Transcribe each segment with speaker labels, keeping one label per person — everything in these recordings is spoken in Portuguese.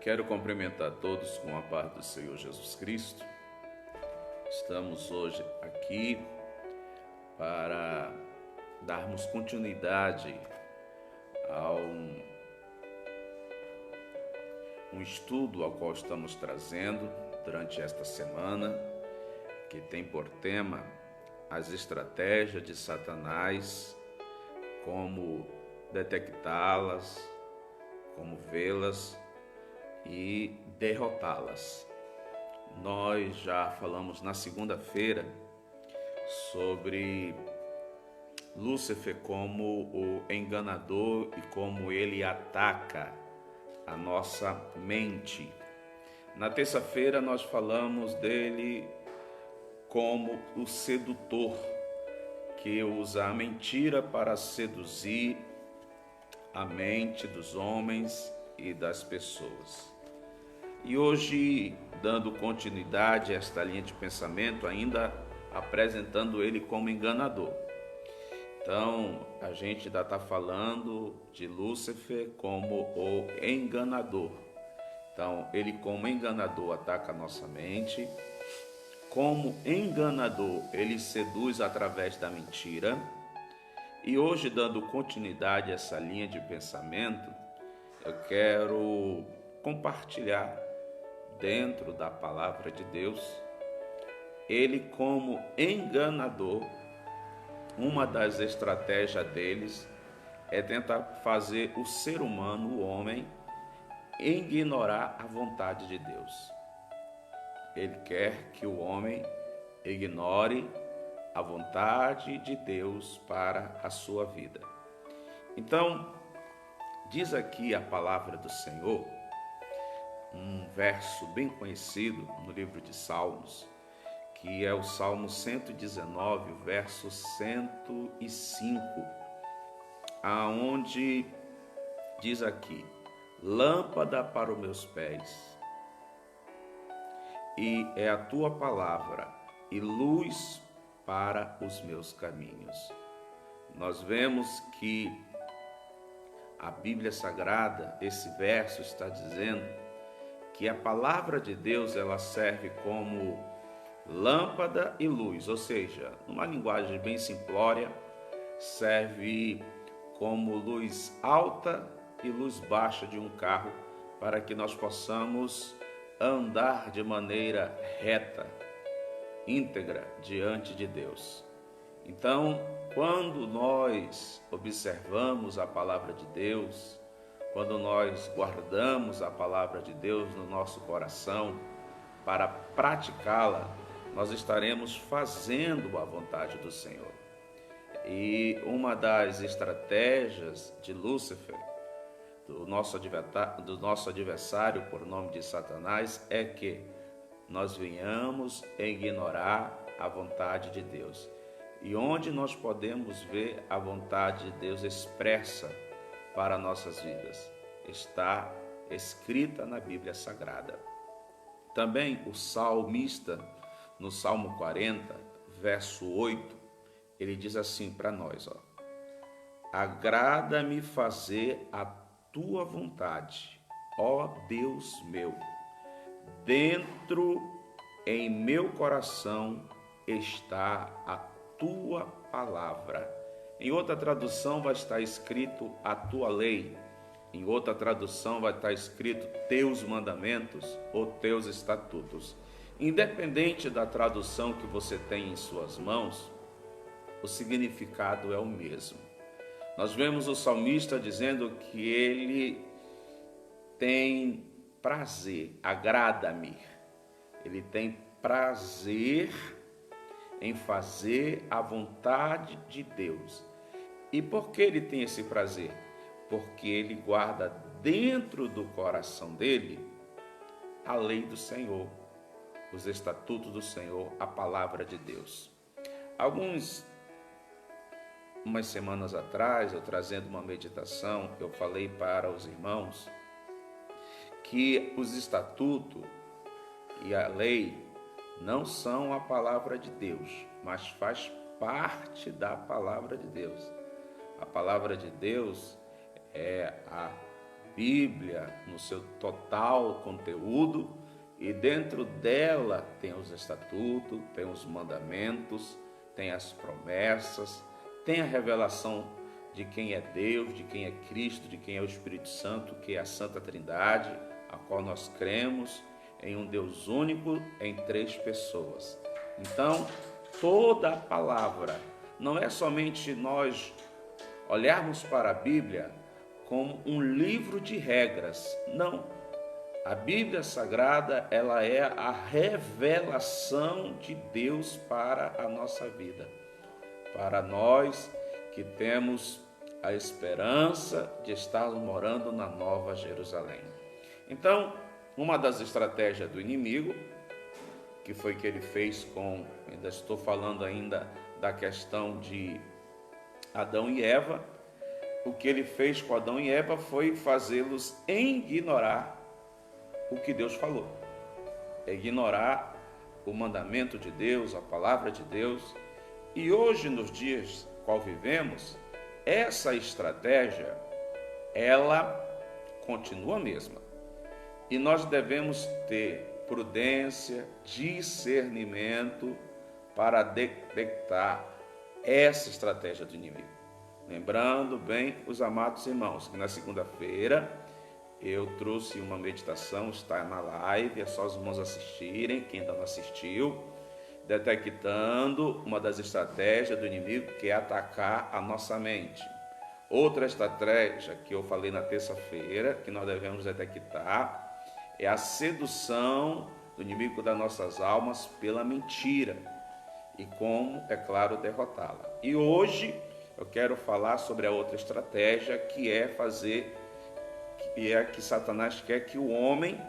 Speaker 1: Quero cumprimentar todos com a paz do Senhor Jesus Cristo. Estamos hoje aqui para darmos continuidade a um estudo ao qual estamos trazendo durante esta semana, que tem por tema as estratégias de Satanás, como detectá-las, como vê-las e derrotá-las. Nós já falamos na segunda-feira sobre Lúcifer como o enganador e como ele ataca a nossa mente. Na terça-feira nós falamos dele como o sedutor, que usa a mentira para seduzir a mente dos homens e das pessoas. E hoje, dando continuidade a esta linha de pensamento, ainda apresentando ele como enganador. Então, a gente ainda está falando de Lúcifer como o enganador. Então, ele como enganador ataca a nossa mente. Como enganador, ele seduz através da mentira. E hoje, dando continuidade a essa linha de pensamento, eu quero compartilhar dentro da palavra de Deus, ele como enganador. Uma das estratégias deles é tentar fazer o ser humano, o homem, ignorar a vontade de Deus. Ele quer que o homem ignore a vontade de Deus para a sua vida. Então, diz aqui a palavra do Senhor, um verso bem conhecido no livro de Salmos, que é o Salmo 119, verso 105, aonde diz aqui: lâmpada para os meus pés, e é a tua palavra, e luz para os meus caminhos. Nós vemos que a Bíblia Sagrada, esse verso está dizendo que a palavra de Deus ela serve como lâmpada e luz, ou seja, numa linguagem bem simplória, serve como luz alta e luz baixa de um carro para que nós possamos andar de maneira reta, íntegra diante de Deus. Então, quando nós observamos a palavra de Deus, quando nós guardamos a palavra de Deus no nosso coração para praticá-la, nós estaremos fazendo a vontade do Senhor. E uma das estratégias de Lúcifer, do nosso adversário por nome de Satanás, é que nós venhamos ignorar a vontade de Deus. E onde nós podemos ver a vontade de Deus expressa para nossas vidas? Está escrita na Bíblia Sagrada. Também o salmista, no Salmo 40, verso 8, ele diz assim para nós, agrada-me fazer a tua vontade, ó Deus meu, dentro em meu coração está a tua palavra. Em outra tradução vai estar escrito a tua lei. Em outra tradução vai estar escrito teus mandamentos ou teus estatutos. Independente da tradução que você tem em suas mãos, o significado é o mesmo. Nós vemos o salmista dizendo que ele tem prazer, agrada-me. Ele tem prazer em fazer a vontade de Deus. E por que ele tem esse prazer? Porque ele guarda dentro do coração dele a lei do Senhor, os estatutos do Senhor, a palavra de Deus. Umas semanas atrás, eu trazendo uma meditação, eu falei para os irmãos que os estatutos e a lei não são a palavra de Deus, mas faz parte da palavra de Deus. A palavra de Deus é a Bíblia no seu total conteúdo, e dentro dela tem os estatutos, tem os mandamentos, tem as promessas, tem a revelação de quem é Deus, de quem é Cristo, de quem é o Espírito Santo, que é a Santa Trindade, a qual nós cremos em um Deus único, em 3 pessoas. Então, toda a palavra, não é somente nós olharmos para a Bíblia como um livro de regras, não. A Bíblia Sagrada, ela é a revelação de Deus para a nossa vida, para nós que temos a esperança de estarmos morando na Nova Jerusalém. Então, uma das estratégias do inimigo, que foi que ele fez com, ainda estou falando ainda da questão de Adão e Eva, o que ele fez com Adão e Eva foi fazê-los ignorar o que Deus falou, ignorar o mandamento de Deus, a palavra de Deus. E hoje, nos dias qual vivemos, essa estratégia, ela continua a mesma. E nós devemos ter prudência, discernimento para detectar essa estratégia do inimigo. Lembrando bem, os amados irmãos, que na segunda-feira eu trouxe uma meditação, está na live, é só os irmãos assistirem, quem ainda não assistiu, detectando uma das estratégias do inimigo, que é atacar a nossa mente. Outra estratégia que eu falei na terça-feira, que nós devemos detectar, é a sedução do inimigo das nossas almas pela mentira e como, é claro, derrotá-la. E hoje eu quero falar sobre a outra estratégia, que é que Satanás quer que o homem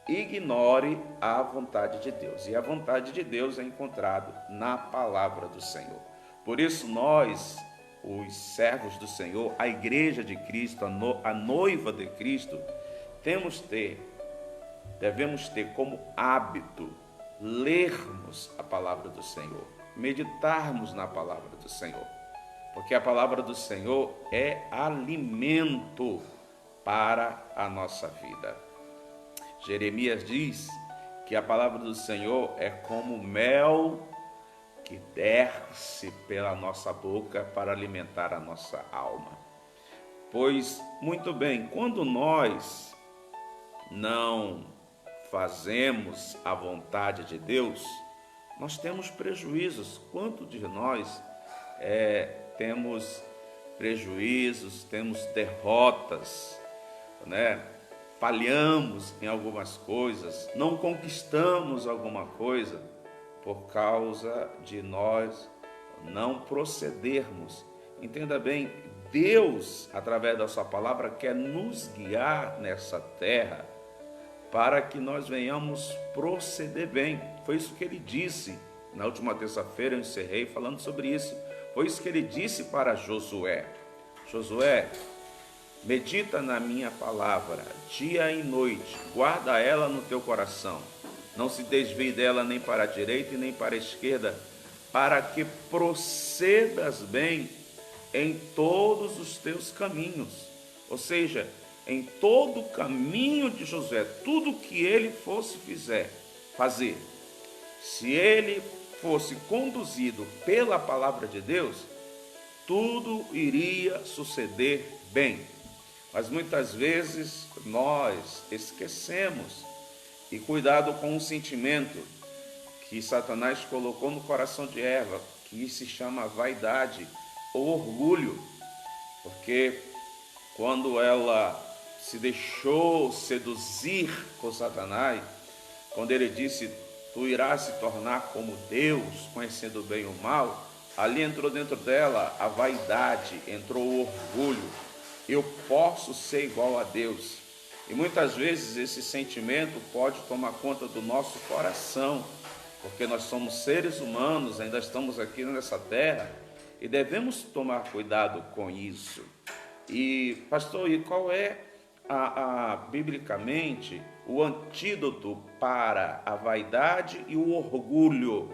Speaker 1: ignore a vontade de Deus. E a vontade de Deus é encontrada na palavra do Senhor. Por isso nós, os servos do Senhor, a igreja de Cristo, a noiva de Cristo, devemos ter como hábito lermos a palavra do Senhor, meditarmos na palavra do Senhor, porque a palavra do Senhor é alimento para a nossa vida. Jeremias diz que a palavra do Senhor é como mel que desce pela nossa boca para alimentar a nossa alma. Pois, muito bem, quando nós não fazemos a vontade de Deus, nós temos prejuízos. Quantos de nós temos prejuízos, temos derrotas, né? Falhamos em algumas coisas, não conquistamos alguma coisa por causa de nós não procedermos. Entenda bem, Deus, através da sua palavra, quer nos guiar nessa terra para que nós venhamos proceder bem. Foi isso que ele disse. Na última terça-feira eu encerrei falando sobre isso. Foi isso que ele disse para Josué. Josué, medita na minha palavra, dia e noite, guarda ela no teu coração. Não se desvie dela nem para a direita e nem para a esquerda, para que procedas bem em todos os teus caminhos. Ou seja, em todo o caminho de Josué, tudo que ele fosse fazer, se ele fosse conduzido pela palavra de Deus, tudo iria suceder bem. Mas muitas vezes nós esquecemos, e cuidado com um sentimento que Satanás colocou no coração de Eva, que se chama vaidade ou orgulho, porque quando ela se deixou seduzir por Satanás, quando ele disse, tu irás se tornar como Deus, conhecendo o bem e o mal, ali entrou dentro dela a vaidade, entrou o orgulho. Eu posso ser igual a Deus. E muitas vezes esse sentimento pode tomar conta do nosso coração, porque nós somos seres humanos, ainda estamos aqui nessa terra e devemos tomar cuidado com isso. E, pastor, e qual é biblicamente o antídoto para a vaidade e o orgulho?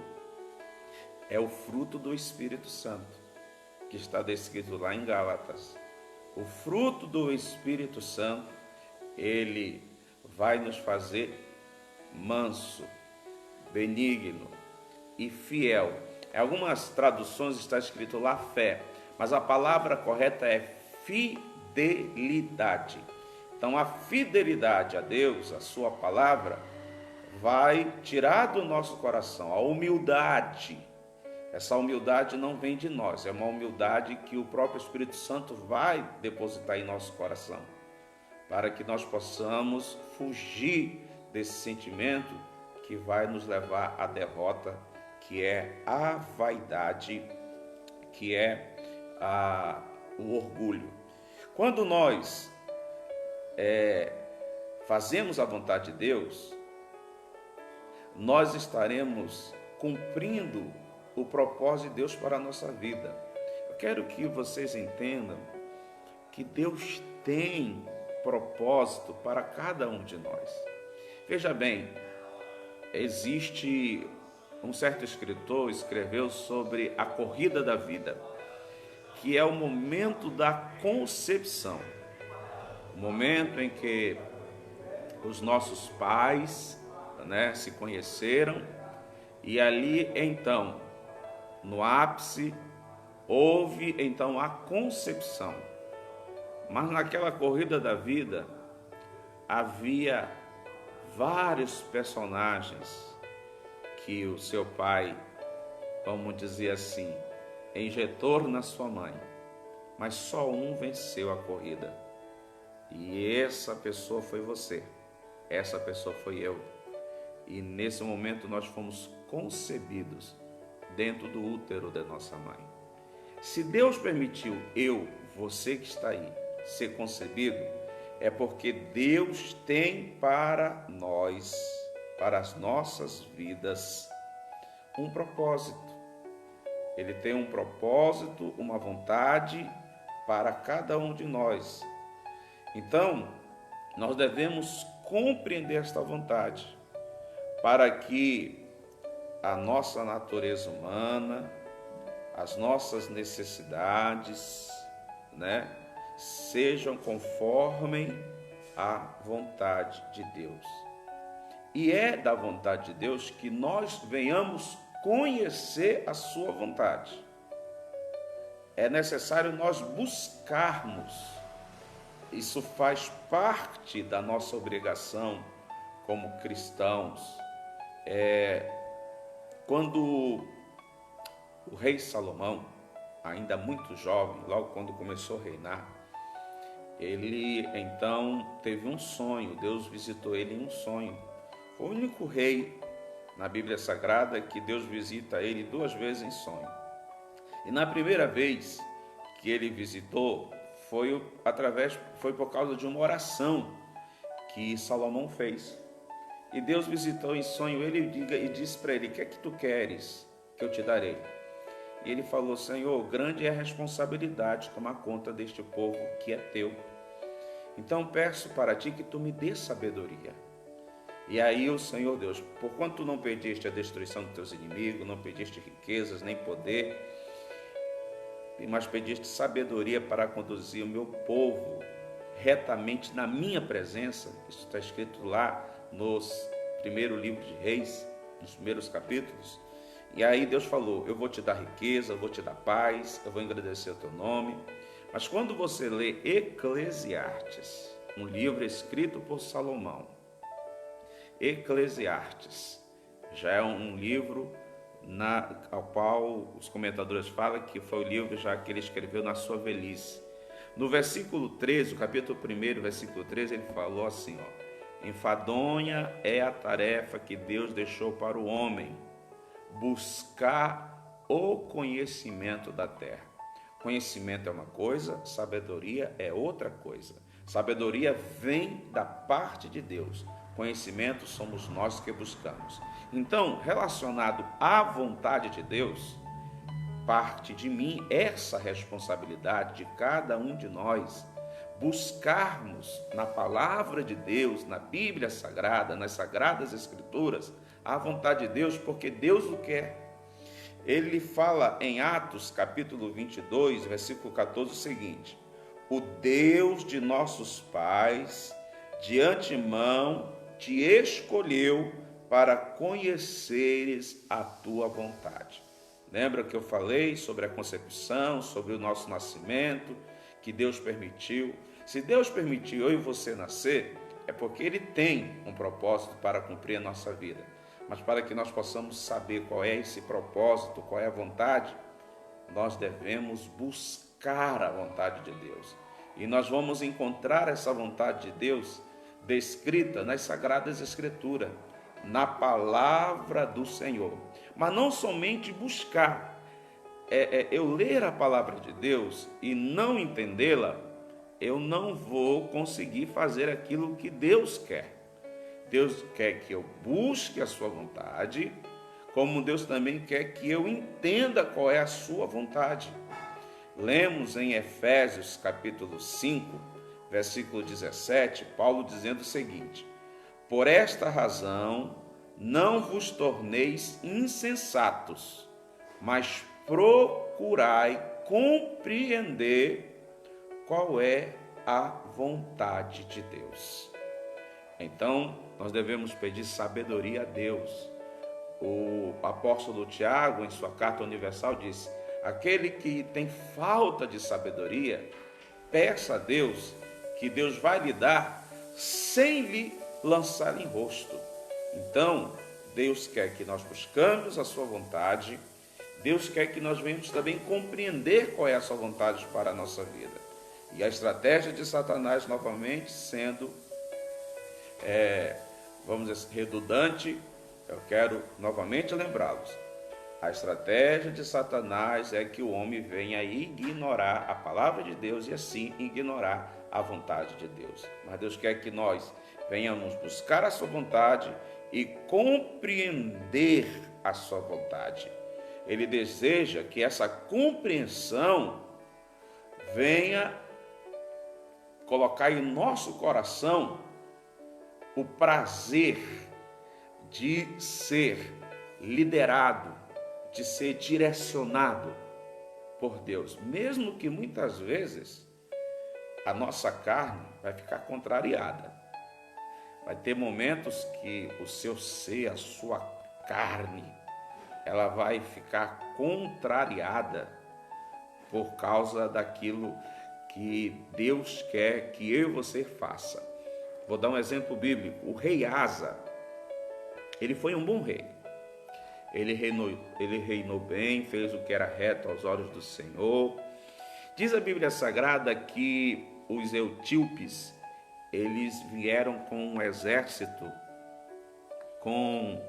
Speaker 1: É o fruto do Espírito Santo, que está descrito lá em Gálatas. O fruto do Espírito Santo Ele vai nos fazer manso, benigno e fiel. Em algumas traduções está escrito lá fé, mas a palavra correta é fidelidade. Então a fidelidade a Deus, a sua palavra, vai tirar do nosso coração a humildade. Essa humildade não vem de nós, é uma humildade que o próprio Espírito Santo vai depositar em nosso coração, para que nós possamos fugir desse sentimento que vai nos levar à derrota, que é a vaidade, que é o orgulho. Quando nós fazemos a vontade de Deus, nós estaremos cumprindo o propósito de Deus para a nossa vida. Eu quero que vocês entendam que Deus tem propósito para cada um de nós. Veja bem, existe um certo escritor escreveu sobre a corrida da vida, que é o momento da concepção, o momento em que os nossos pais, se conheceram, e ali então, no ápice, houve então a concepção. Mas naquela corrida da vida havia vários personagens que o seu pai, vamos dizer assim, injetou na sua mãe, mas só um venceu a corrida. E essa pessoa foi você, essa pessoa foi eu. E nesse momento nós fomos concebidos dentro do útero da nossa mãe. Se Deus permitiu você que está aí, ser concebido, é porque Deus tem para nós, para as nossas vidas, um propósito. Ele tem um propósito, uma vontade para cada um de nós. Então, nós devemos compreender esta vontade, para que a nossa natureza humana, as nossas necessidades, sejam conforme a vontade de Deus. E é da vontade de Deus que nós venhamos conhecer a sua vontade. É necessário nós buscarmos. Isso faz parte da nossa obrigação como cristãos. Quando o rei Salomão, ainda muito jovem, logo quando começou a reinar, ele então teve um sonho. Deus visitou ele em um sonho. Foi o único rei na Bíblia Sagrada que Deus visita ele 2 vezes em sonho. E na primeira vez que ele visitou, foi por causa de uma oração que Salomão fez. E Deus visitou em sonho ele e disse para ele: o que é que tu queres que eu te darei? E ele falou: Senhor, grande é a responsabilidade de tomar conta deste povo que é teu. Então peço para ti que tu me dê sabedoria. E aí o Senhor Deus: porquanto tu não pediste a destruição dos teus inimigos, não pediste riquezas nem poder, mas pediste sabedoria para conduzir o meu povo retamente na minha presença. Isso está escrito lá no primeiro livro de Reis, nos primeiros capítulos. E aí Deus falou: eu vou te dar riqueza, eu vou te dar paz, eu vou engrandecer o teu nome. Mas quando você lê Eclesiastes, um livro escrito por Salomão, Eclesiastes já é um livro ao qual os comentadores falam que foi o livro já que ele escreveu na sua velhice. No versículo 13, o capítulo 1, versículo 13, ele falou assim: enfadonha é a tarefa que Deus deixou para o homem, buscar o conhecimento da terra. Conhecimento é uma coisa, sabedoria é outra coisa. Sabedoria vem da parte de Deus. Conhecimento somos nós que buscamos. Então, relacionado à vontade de Deus, parte de mim essa responsabilidade de cada um de nós buscarmos na palavra de Deus, na Bíblia Sagrada, nas Sagradas Escrituras, a vontade de Deus, porque Deus o quer. Ele fala em Atos capítulo 22, versículo 14 o seguinte: o Deus de nossos pais de antemão te escolheu para conheceres a tua vontade. Lembra que eu falei sobre a concepção, sobre o nosso nascimento, que Deus permitiu? Se Deus permitiu eu e você nascer, é porque Ele tem um propósito para cumprir a nossa vida. Mas para que nós possamos saber qual é esse propósito, qual é a vontade, nós devemos buscar a vontade de Deus. E nós vamos encontrar essa vontade de Deus descrita nas Sagradas Escrituras, na palavra do Senhor. Mas não somente buscar, eu ler a palavra de Deus e não entendê-la, eu não vou conseguir fazer aquilo que Deus quer. Deus quer que eu busque a sua vontade, como Deus também quer que eu entenda qual é a sua vontade. Lemos em Efésios capítulo 5, versículo 17, Paulo dizendo o seguinte: por esta razão não vos torneis insensatos, mas procurai compreender qual é a vontade de Deus. Então, nós devemos pedir sabedoria a Deus. O apóstolo Tiago, em sua carta universal, disse: aquele que tem falta de sabedoria, peça a Deus, que Deus vai lhe dar sem lhe lançar em rosto. Então, Deus quer que nós buscamos a sua vontade, Deus quer que nós venhamos também compreender qual é a sua vontade para a nossa vida. E a estratégia de Satanás, novamente, sendo, vamos dizer, redundante, eu quero novamente lembrá-los. A estratégia de Satanás é que o homem venha ignorar a palavra de Deus e assim ignorar a vontade de Deus. Mas Deus quer que nós venhamos buscar a sua vontade e compreender a sua vontade. Ele deseja que essa compreensão venha colocar em nosso coração o prazer de ser liderado, de ser direcionado por Deus, mesmo que muitas vezes a nossa carne vai ficar contrariada. Vai ter momentos que o seu ser, a sua carne, ela vai ficar contrariada por causa daquilo que Deus quer que eu e você faça. Vou dar um exemplo bíblico. O rei Asa, ele foi um bom rei. Ele reinou bem, fez o que era reto aos olhos do Senhor. Diz a Bíblia Sagrada que os etíopes, eles vieram com um exército, com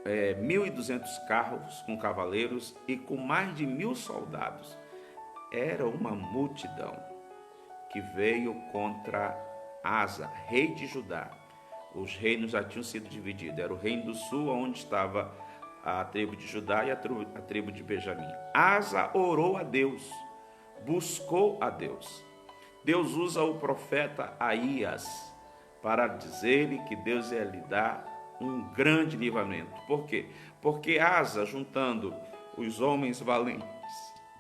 Speaker 1: 1.200 carros com cavaleiros e com mais de 1.000 soldados. Era uma multidão que veio contra Asa, rei de Judá. Os reinos já tinham sido divididos. Era o reino do sul, onde estava a tribo de Judá e a tribo de Benjamim. Asa orou a Deus, buscou a Deus. Deus usa o profeta Aías para dizer-lhe que Deus ia lhe dar um grande livramento. Por quê? Porque Asa, juntando os homens valentes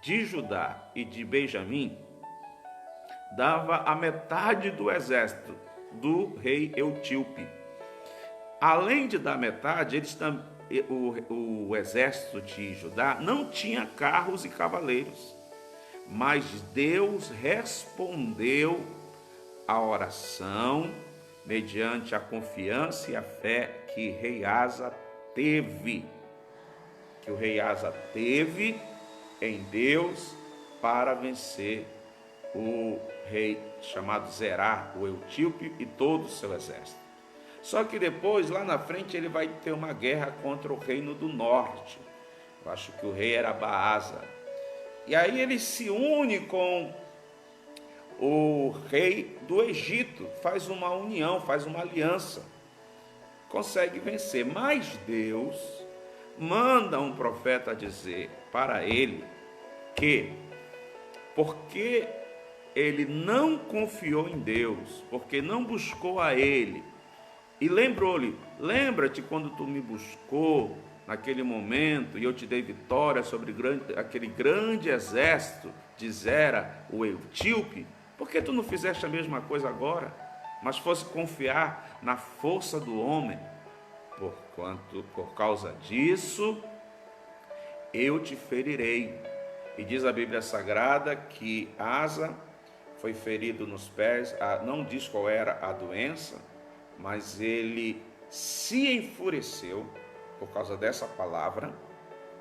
Speaker 1: de Judá e de Benjamim, dava a metade do exército do rei etíope. Além de dar metade, o exército de Judá não tinha carros e cavaleiros, mas Deus respondeu a oração mediante a confiança e a fé que rei Asa teve, que o rei Asa teve em Deus para vencer o rei chamado Zerá, o etíope, e todo o seu exército. Só que depois, lá na frente, ele vai ter uma guerra contra o reino do norte. Eu acho que o rei era Baasa. E aí ele se une com o rei do Egito, faz uma união, faz uma aliança, consegue vencer. Mas Deus manda um profeta dizer para ele que, porque ele não confiou em Deus, porque não buscou a ele, e lembrou-lhe: lembra-te quando tu me buscou naquele momento e eu te dei vitória sobre aquele grande exército de Zera, o etíope? Por que tu não fizeste a mesma coisa agora? mas fosse confiar na força do homem. Por causa disso, eu te ferirei. E diz a Bíblia Sagrada que Asa foi ferido nos pés, não diz qual era a doença, mas ele se enfureceu por causa dessa palavra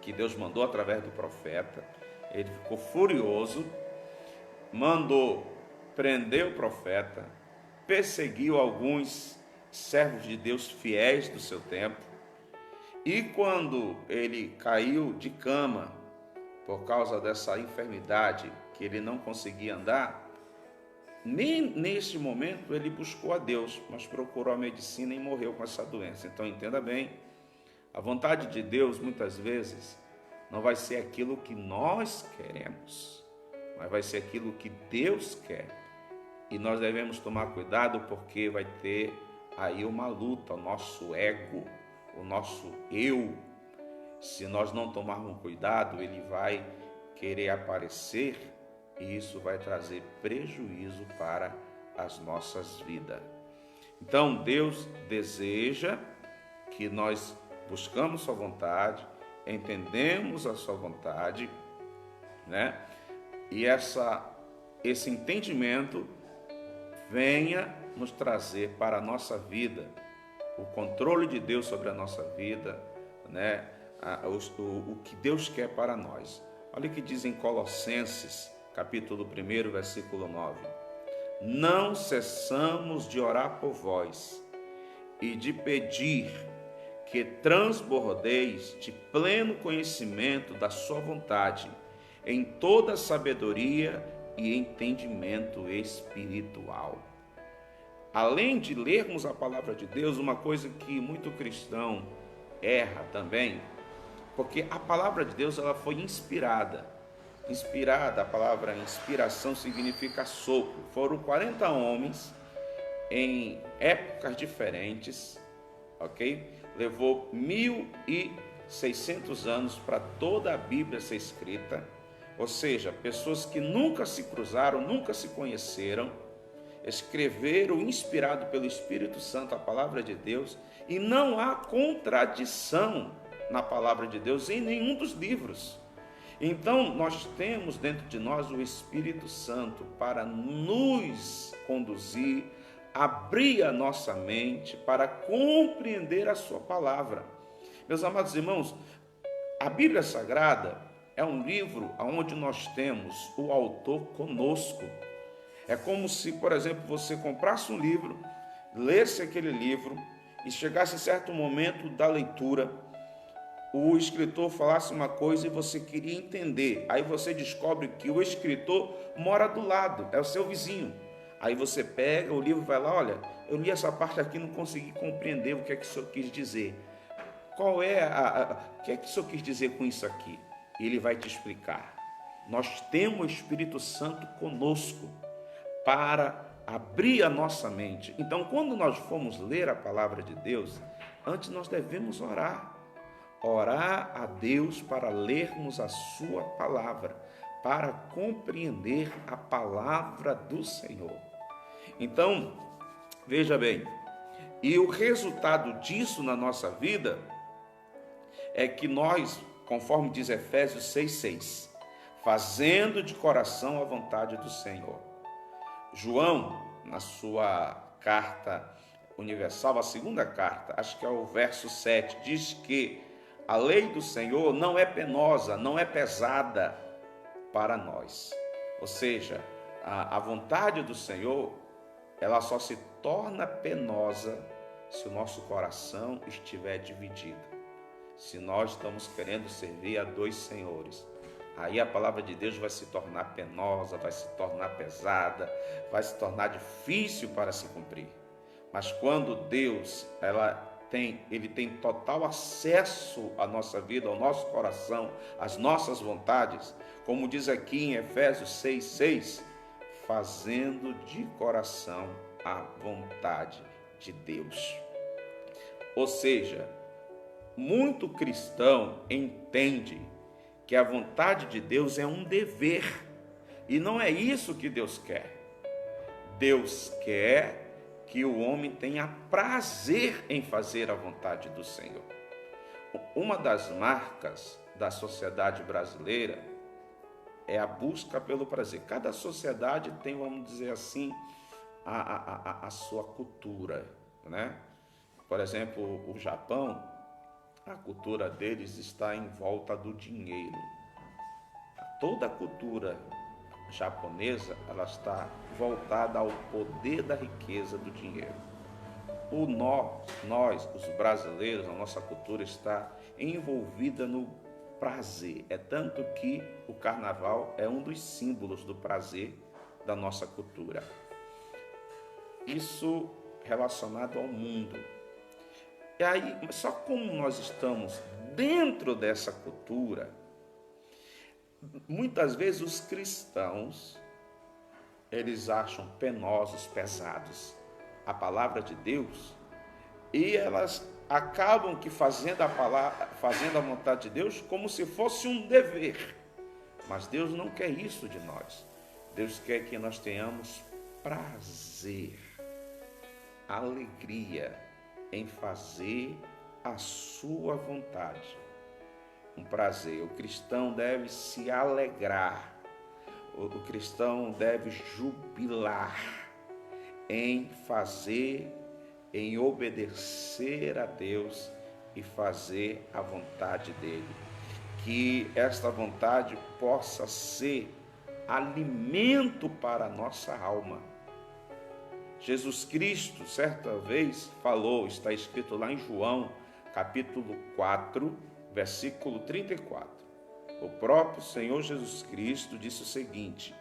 Speaker 1: que Deus mandou através do profeta. Ele ficou furioso, mandou prender o profeta, perseguiu alguns servos de Deus fiéis do seu tempo, e quando ele caiu de cama por causa dessa enfermidade que ele não conseguia andar, nem neste momento ele buscou a Deus, mas procurou a medicina e morreu com essa doença. Então entenda bem, a vontade de Deus muitas vezes não vai ser aquilo que nós queremos, mas vai ser aquilo que Deus quer. E nós devemos tomar cuidado, porque vai ter aí uma luta, o nosso ego, o nosso eu. Se nós não tomarmos cuidado, ele vai querer aparecer e isso vai trazer prejuízo para as nossas vidas. Então Deus deseja que nós buscamos sua vontade, entendemos a sua vontade, né? E esse entendimento venha nos trazer para a nossa vida o controle de Deus sobre a nossa vida, né? O que Deus quer para nós. Olha o que diz em Colossenses, capítulo 1, versículo 9. Não cessamos de orar por vós e de pedir que transbordeis de pleno conhecimento da sua vontade, em toda sabedoria e entendimento espiritual. Além de lermos a palavra de Deus, uma coisa que muito cristão erra também, porque a palavra de Deus ela foi inspirada. Inspirada, a palavra inspiração significa sopro. Foram 40 homens em épocas diferentes, ok? Levou 1.600 anos para toda a Bíblia ser escrita, ou seja, pessoas que nunca se cruzaram, nunca se conheceram, escreveram inspirado pelo Espírito Santo a palavra de Deus, e não há contradição na palavra de Deus em nenhum dos livros. Então nós temos dentro de nós o Espírito Santo para nos conduzir, abrir a nossa mente para compreender a sua palavra. Meus amados irmãos, a Bíblia Sagrada é um livro onde nós temos o autor conosco. É como se, por exemplo, você comprasse um livro, lesse aquele livro e chegasse em certo momento da leitura, o escritor falasse uma coisa e você queria entender. Aí você descobre que o escritor mora do lado, é o seu vizinho. Aí você pega o livro e vai lá, olha, eu li essa parte aqui e não consegui compreender o que é que o senhor quis dizer. O que é que o senhor quis dizer com isso aqui? E ele vai te explicar. Nós temos o Espírito Santo conosco para abrir a nossa mente. Então, quando nós formos ler a palavra de Deus, antes nós devemos orar. Orar a Deus para lermos a sua palavra, para compreender a palavra do Senhor. Então, veja bem, e o resultado disso na nossa vida é que nós, conforme diz Efésios 6,6, fazendo de coração a vontade do Senhor. João, na sua carta universal, a segunda carta, acho que é o verso 7, diz que a lei do Senhor não é penosa, não é pesada para nós. Ou seja, a vontade do Senhor, ela só se torna penosa se o nosso coração estiver dividido. Se nós estamos querendo servir a dois senhores, aí a palavra de Deus vai se tornar penosa, vai se tornar pesada, vai se tornar difícil para se cumprir. Mas quando Deus, Ele tem total acesso à nossa vida, ao nosso coração, às nossas vontades, como diz aqui em Efésios 6,6, fazendo de coração a vontade de Deus. Ou seja, muito cristão entende que a vontade de Deus é um dever, e não é isso que Deus quer. Deus quer que o homem tenha prazer em fazer a vontade do Senhor. Uma das marcas da sociedade brasileira é a busca pelo prazer. Cada sociedade tem, vamos dizer assim, a sua cultura, né? Por exemplo, o Japão, a cultura deles está em volta do dinheiro. Toda a cultura japonesa, ela está voltada ao poder da riqueza do dinheiro. Nós, os brasileiros, a nossa cultura está envolvida no prazer. É tanto que o carnaval é um dos símbolos do prazer da nossa cultura. Isso relacionado ao mundo. E aí, só como nós estamos dentro dessa cultura, muitas vezes os cristãos, eles acham penosos, pesados a palavra de Deus, e elas acabam que fazendo a vontade de Deus como se fosse um dever. Mas Deus não quer isso de nós. Deus quer que nós tenhamos prazer, alegria em fazer a sua vontade. Um prazer. O cristão deve se alegrar. O cristão deve jubilar em fazer, em obedecer a Deus e fazer a vontade dele. Que esta vontade possa ser alimento para a nossa alma. Jesus Cristo, certa vez, falou, está escrito lá em João, capítulo 4, versículo 34. O próprio Senhor Jesus Cristo disse o seguinte: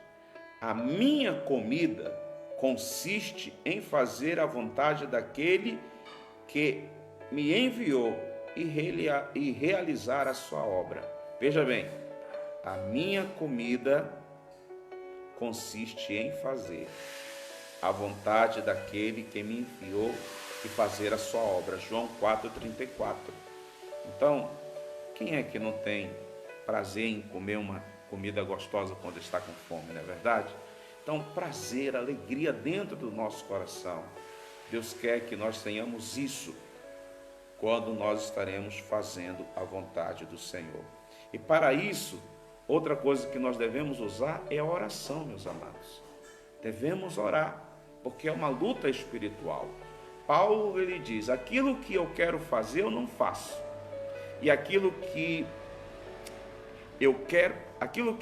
Speaker 1: a minha comida consiste em fazer a vontade daquele que me enviou e realizar a sua obra. Veja bem, a minha comida consiste em fazer a vontade daquele que me enviou e fazer a sua obra. João 4,34. Então, quem é que não tem prazer em comer uma comida gostosa quando está com fome, não é verdade? Então, prazer, alegria dentro do nosso coração. Deus quer que nós tenhamos isso quando nós estaremos fazendo a vontade do Senhor. E para isso, outra coisa que nós devemos usar é a oração, meus amados. Devemos orar, porque é uma luta espiritual. Paulo, ele diz, aquilo que eu quero fazer, eu não faço. E aquilo que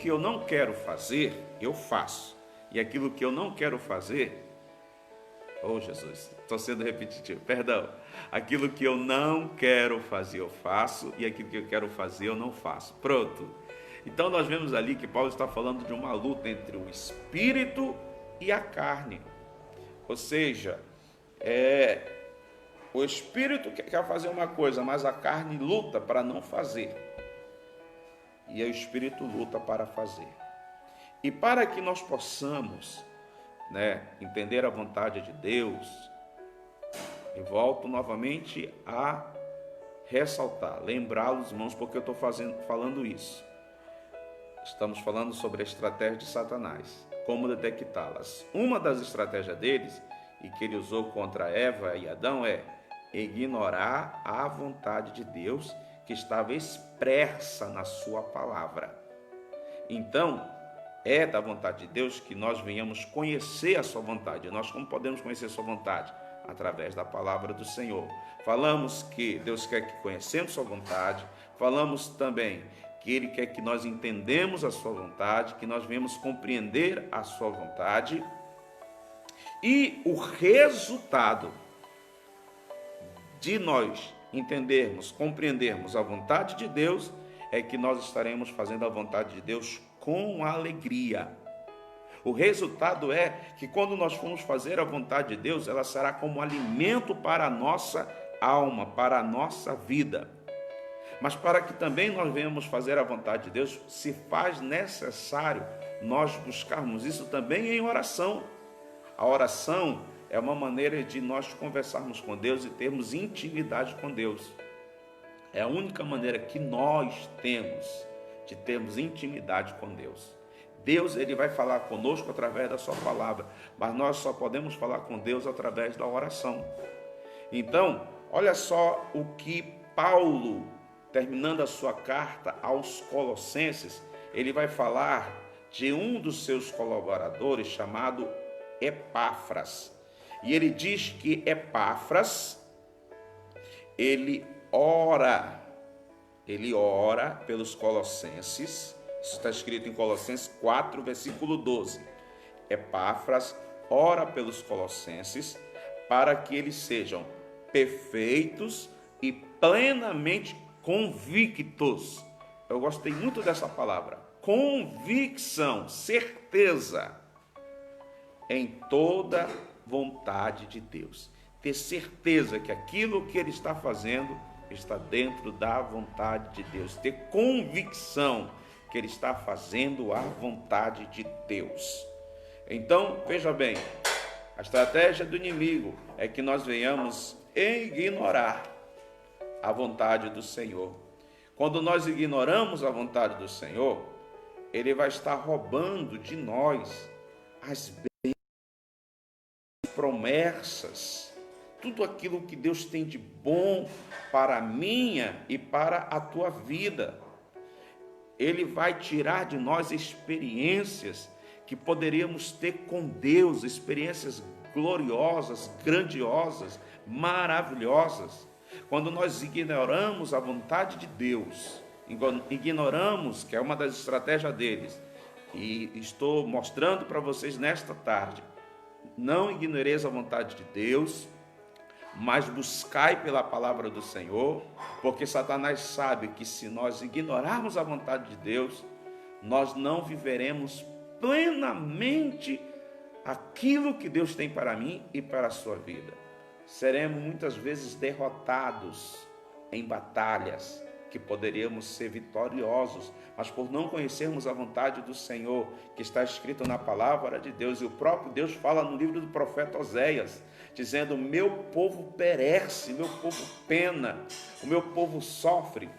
Speaker 1: eu não quero fazer, eu faço. E aquilo que eu não quero fazer, oh Jesus, estou sendo repetitivo, perdão. Aquilo que eu não quero fazer, eu faço. E aquilo que eu quero fazer, eu não faço. Pronto. Então nós vemos ali que Paulo está falando de uma luta entre o espírito e a carne. Ou seja, o espírito quer fazer uma coisa, mas a carne luta para não fazer. E o espírito luta para fazer. E para que nós possamos, entender a vontade de Deus, eu volto novamente a ressaltar, lembrá-los, irmãos, porque eu estou falando isso. Estamos falando sobre a estratégia de Satanás, como detectá-las. Uma das estratégias deles, e que ele usou contra Eva e Adão, é ignorar a vontade de Deus que estava expressa na sua palavra. Então, é da vontade de Deus que nós venhamos conhecer a sua vontade. Nós como podemos conhecer a sua vontade? Através da palavra do Senhor. Falamos que Deus quer que conhecemos sua vontade. Falamos também que Ele quer que nós entendemos a sua vontade, que nós venhamos compreender a sua vontade. E o resultado de nós entendermos, compreendermos a vontade de Deus é que nós estaremos fazendo a vontade de Deus com alegria. O resultado é que quando nós formos fazer a vontade de Deus, ela será como alimento para a nossa alma, para a nossa vida. Mas para que também nós venhamos fazer a vontade de Deus, se faz necessário nós buscarmos isso também em oração. A oração é uma maneira de nós conversarmos com Deus e termos intimidade com Deus. É a única maneira que nós temos de termos intimidade com Deus. Deus, ele vai falar conosco através da sua palavra, mas nós só podemos falar com Deus através da oração. Então, olha só o que Paulo, terminando a sua carta aos Colossenses, ele vai falar de um dos seus colaboradores chamado Epáfras. E ele diz que Epáfras, ele ora pelos Colossenses. Isso está escrito em Colossenses 4, versículo 12. Epáfras ora pelos Colossenses para que eles sejam perfeitos e plenamente convictos. Eu gostei muito dessa palavra. Convicção, certeza em toda vontade de Deus. Ter certeza que aquilo que ele está fazendo está dentro da vontade de Deus. Ter convicção que ele está fazendo a vontade de Deus. Então, veja bem, a estratégia do inimigo é que nós venhamos ignorar a vontade do Senhor. Quando nós ignoramos a vontade do Senhor, ele vai estar roubando de nós as promessas, tudo aquilo que Deus tem de bom para a minha e para a tua vida. Ele vai tirar de nós experiências que poderíamos ter com Deus, experiências gloriosas, grandiosas, maravilhosas. Quando nós ignoramos a vontade de Deus, ignoramos, que é uma das estratégias deles, e estou mostrando para vocês nesta tarde, não ignoreis a vontade de Deus, mas buscai pela palavra do Senhor, porque Satanás sabe que se nós ignorarmos a vontade de Deus, nós não viveremos plenamente aquilo que Deus tem para mim e para a sua vida. Seremos muitas vezes derrotados em batalhas que poderíamos ser vitoriosos, mas por não conhecermos a vontade do Senhor, que está escrito na palavra de Deus, e o próprio Deus fala no livro do profeta Oséias, dizendo: meu povo perece, meu povo pena, o meu povo sofre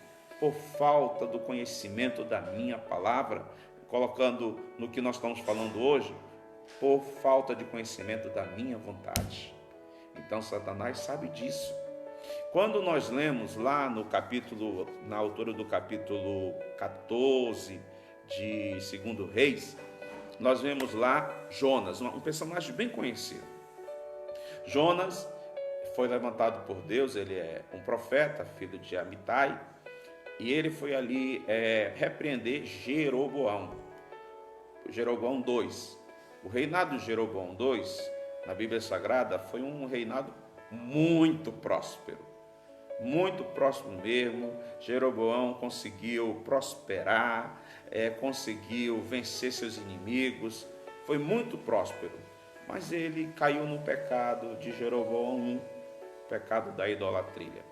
Speaker 1: por falta do conhecimento da minha palavra, colocando no que nós estamos falando hoje, por falta de conhecimento da minha vontade. Então Satanás sabe disso. Quando nós lemos lá no capítulo, na altura do capítulo 14 de 2 Reis, nós vemos lá Jonas, um personagem bem conhecido. Jonas foi levantado por Deus, ele é um profeta, filho de Amitai, e ele foi ali repreender Jeroboão II. O reinado de Jeroboão II, na Bíblia Sagrada, foi um reinado muito próspero mesmo. Jeroboão conseguiu prosperar, conseguiu vencer seus inimigos, foi muito próspero, mas ele caiu no pecado de Jeroboão I, pecado da idolatria,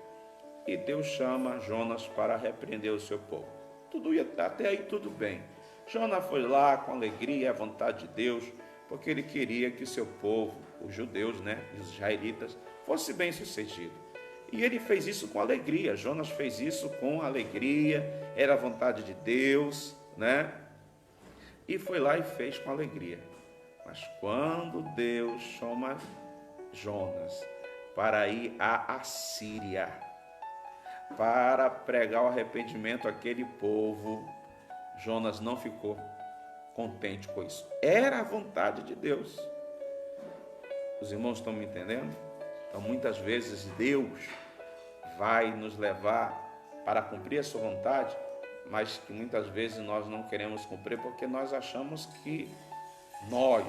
Speaker 1: e Deus chama Jonas para repreender o seu povo. Até aí tudo bem. Jonas foi lá com alegria, à vontade de Deus, porque ele queria que o seu povo, os judeus, os israelitas, fosse bem sucedido. E ele fez isso com alegria. Jonas fez isso com alegria, era a vontade de Deus, e foi lá e fez com alegria. Mas quando Deus chama Jonas para ir à Assíria, para pregar o arrependimento àquele povo, Jonas não ficou contente com isso. Era a vontade de Deus. Os irmãos estão me entendendo? Então, muitas vezes Deus vai nos levar para cumprir a sua vontade, mas que muitas vezes nós não queremos cumprir porque nós achamos que não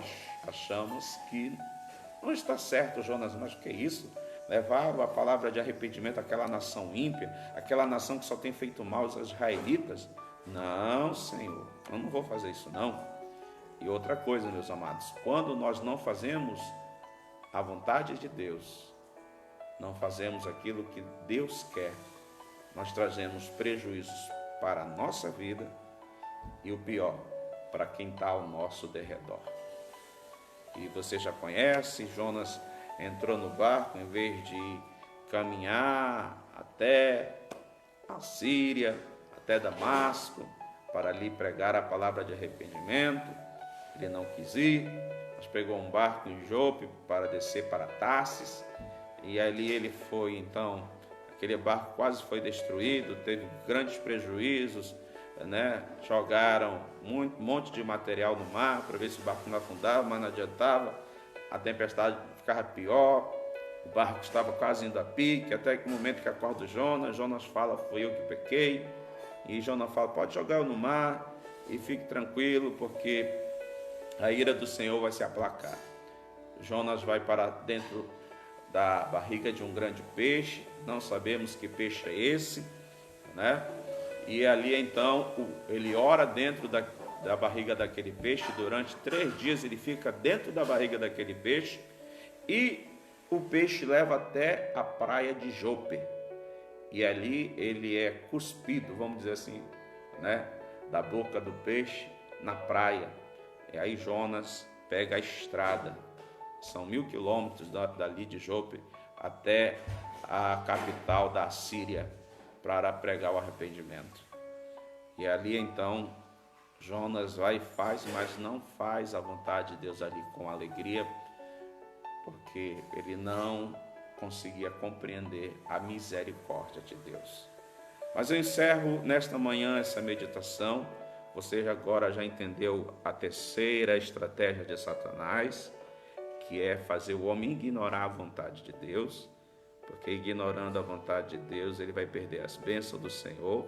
Speaker 1: está certo, Jonas. Mas o que é isso? Levar a palavra de arrependimento àquela nação ímpia, aquela nação que só tem feito mal aos israelitas? Não, Senhor, eu não vou fazer isso não. E outra coisa, meus amados, quando nós não fazemos a vontade de Deus, não fazemos aquilo que Deus quer, nós trazemos prejuízos para a nossa vida e o pior, para quem está ao nosso derredor. E você já conhece, Jonas entrou no barco, em vez de caminhar até a Síria, até Damasco, para ali pregar a palavra de arrependimento. Ele não quis ir, mas pegou um barco em Jope para descer para Tarsis, e ali ele foi. Então aquele barco quase foi destruído, teve grandes prejuízos, né? Jogaram um monte de material no mar para ver se o barco não afundava, mas não adiantava, a tempestade ficava pior, o barco estava quase indo a pique, até que no momento que acorda Jonas fala: foi eu que pequei. E Jonas fala: pode jogar eu no mar e fique tranquilo, porque a ira do Senhor vai se aplacar. Jonas vai para dentro da barriga de um grande peixe, não sabemos que peixe é esse, né? E ali então ele ora dentro da barriga daquele peixe. Durante 3 dias ele fica dentro da barriga daquele peixe, e o peixe leva até a praia de Jope, e ali ele é cuspido, vamos dizer assim, né, da boca do peixe na praia. E aí Jonas pega a estrada, são 1000 quilômetros dali de Jope até a capital da Síria, para pregar o arrependimento. E ali então Jonas vai e faz, mas não faz a vontade de Deus ali com alegria, porque ele não conseguia compreender a misericórdia de Deus. Mas eu encerro nesta manhã essa meditação. Você agora já entendeu a terceira estratégia de Satanás, que é fazer o homem ignorar a vontade de Deus, porque ignorando a vontade de Deus, ele vai perder as bênçãos do Senhor.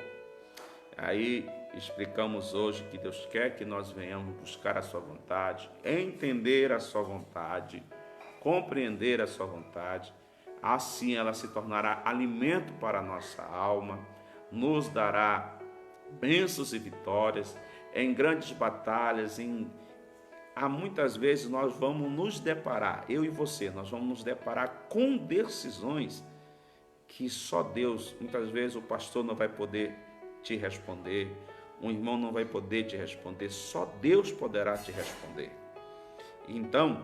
Speaker 1: Aí explicamos hoje que Deus quer que nós venhamos buscar a sua vontade, entender a sua vontade, compreender a sua vontade. Assim ela se tornará alimento para a nossa alma, nos dará bênçãos e vitórias em grandes batalhas. Há muitas vezes nós vamos nos deparar, eu e você, nós vamos nos deparar com decisões que só Deus, muitas vezes o pastor não vai poder te responder, um irmão não vai poder te responder, só Deus poderá te responder. Então,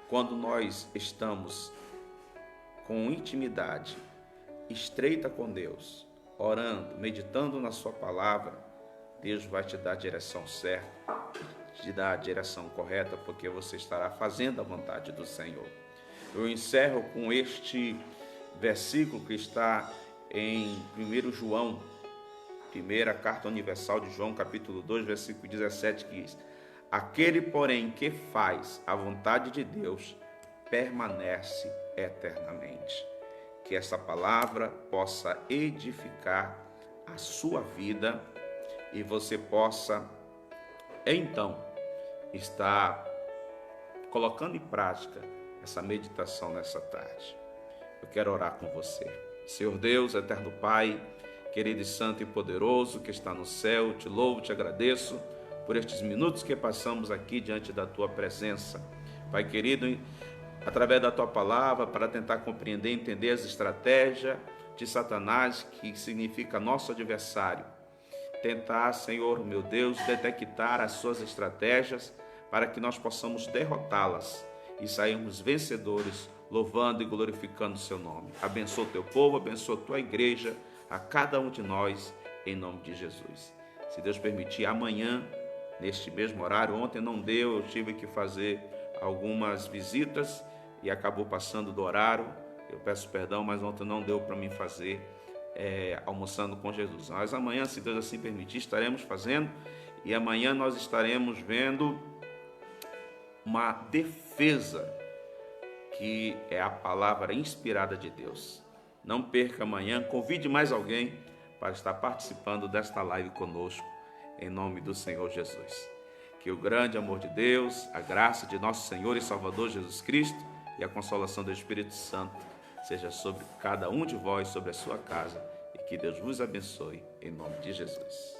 Speaker 1: quando nós estamos com intimidade estreita com Deus, orando, meditando na sua palavra, Deus vai te dar a direção certa, te dar a direção correta, porque você estará fazendo a vontade do Senhor. Eu encerro com este versículo que está em 1 João, primeira carta universal de João, capítulo 2, versículo 17, que diz: aquele, porém, que faz a vontade de Deus permanece eternamente. Que essa palavra possa edificar a sua vida e você possa, então, estar colocando em prática essa meditação nessa tarde. Eu quero orar com você. Senhor Deus, eterno Pai, querido e santo e poderoso que está no céu, te louvo, te agradeço por estes minutos que passamos aqui diante da tua presença. Pai querido, através da tua palavra, para tentar compreender e entender as estratégias de Satanás, que significa nosso adversário. Tentar, Senhor, meu Deus, detectar as suas estratégias para que nós possamos derrotá-las e sairmos vencedores, louvando e glorificando o seu nome. Abençoa o teu povo, abençoa a tua igreja, a cada um de nós, em nome de Jesus. Se Deus permitir, amanhã, neste mesmo horário, ontem não deu, eu tive que fazer algumas visitas e acabou passando do horário. Eu peço perdão, mas ontem não deu para mim fazer almoçando com Jesus. Mas amanhã, se Deus assim permitir, estaremos fazendo, e amanhã nós estaremos vendo uma defesa, que é a palavra inspirada de Deus. Não perca amanhã, convide mais alguém para estar participando desta live conosco, em nome do Senhor Jesus. Que o grande amor de Deus, a graça de nosso Senhor e Salvador Jesus Cristo e a consolação do Espírito Santo seja sobre cada um de vós, sobre a sua casa, e que Deus vos abençoe, em nome de Jesus.